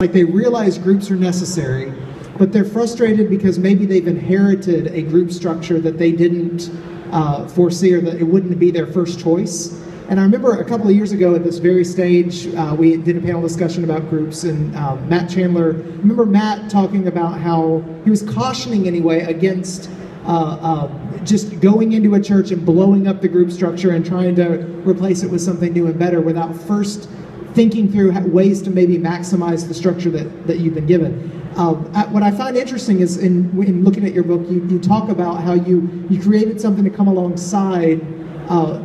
Like they realize groups are necessary, but they're frustrated because maybe they've inherited a group structure that they didn't foresee, or that it wouldn't be their first choice. And I remember a couple of years ago at this very stage, we did a panel discussion about groups, and Matt Chandler, remember Matt talking about how he was cautioning anyway against just going into a church and blowing up the group structure and trying to replace it with something new and better without first thinking through ways to maybe maximize the structure that you've been given. What I find interesting is in looking at your book, you talk about how you created something to come alongside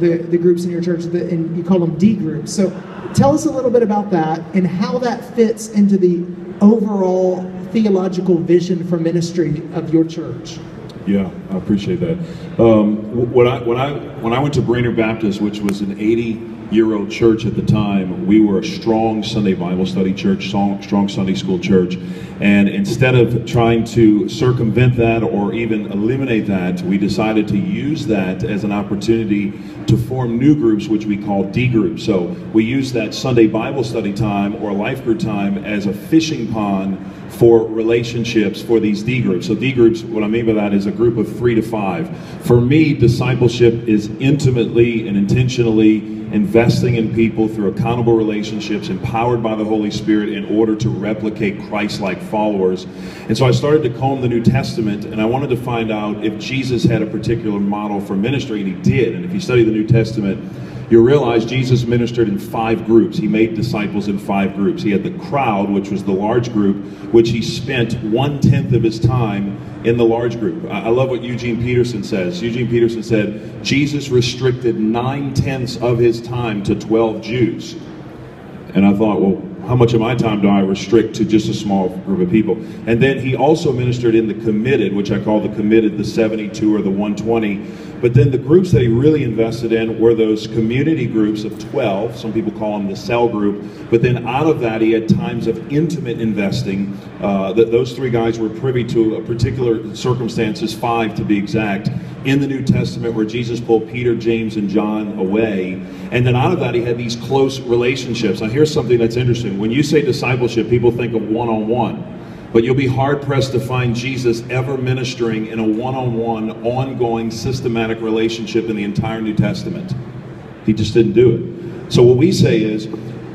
the groups in your church, and you call them D groups. So tell us a little bit about that and how that fits into the overall theological vision for ministry of your church. Yeah, I appreciate that. When I went to Brainerd Baptist, which was an 80-year-old church at the time, we were a strong Sunday Bible study church, strong Sunday school church. And instead of trying to circumvent that or even eliminate that, we decided to use that as an opportunity to form new groups, which we call D groups. So we use that Sunday Bible study time or life group time as a fishing pond for relationships for these D groups. So D groups, what I mean by that is a group of 3 to 5. For me, discipleship is intimately and intentionally investing in people through accountable relationships, empowered by the Holy Spirit in order to replicate Christ-like followers. And so I started to comb the New Testament, and I wanted to find out if Jesus had a particular model for ministry, and he did. And if you study the New Testament, you'll realize Jesus ministered in 5 groups. He made disciples in 5 groups. He had the crowd, which was the large group, which he spent 1/10 of his time in the large group. I love what Eugene Peterson says. Eugene Peterson said, Jesus restricted 9/10 of his time to 12 Jews. And I thought, well, how much of my time do I restrict to just a small group of people? And then he also ministered in the committed, which I call the committed, the 72 or the 120. But then the groups that he really invested in were those community groups of 12. Some people call them the cell group. But then out of that, he had times of intimate investing. Those 3 guys were privy to a particular circumstances, 5 to be exact, in the New Testament where Jesus pulled Peter, James, and John away. And then out of that, he had these close relationships. Now, here's something that's interesting. When you say discipleship, people think of one-on-one. But you'll be hard-pressed to find Jesus ever ministering in a one-on-one, ongoing, systematic relationship in the entire New Testament. He just didn't do it. So what we say is,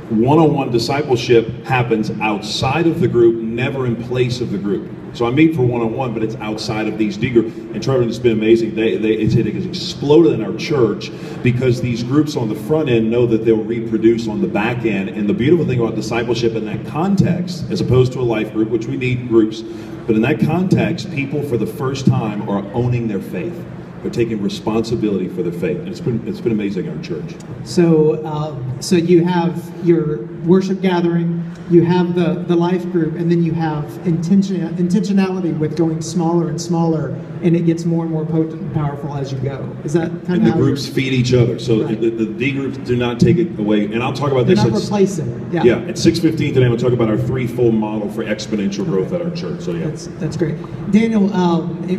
one-on-one discipleship happens outside of the group, never in place of the group. So I meet for one-on-one, but it's outside of these D groups. And Trevor, it's been amazing. It has exploded in our church because these groups on the front end know that they'll reproduce on the back end. And the beautiful thing about discipleship in that context, as opposed to a life group, which we need groups, but in that context, people for the first time are owning their faith. They're taking responsibility for their faith. And it's been amazing in our church. So, so you have your worship gathering, you have the life group, and then you have intentionality with going smaller and smaller, and it gets more and more potent and powerful as you go. Is that kind of how the groups feed each other? So right. the D groups do not take it away. And I'll talk about this. They're not replacing it. Yeah. At 6:15 today, I'm going to talk about our 3-fold model for exponential growth at our church. So yeah, that's great, Daniel.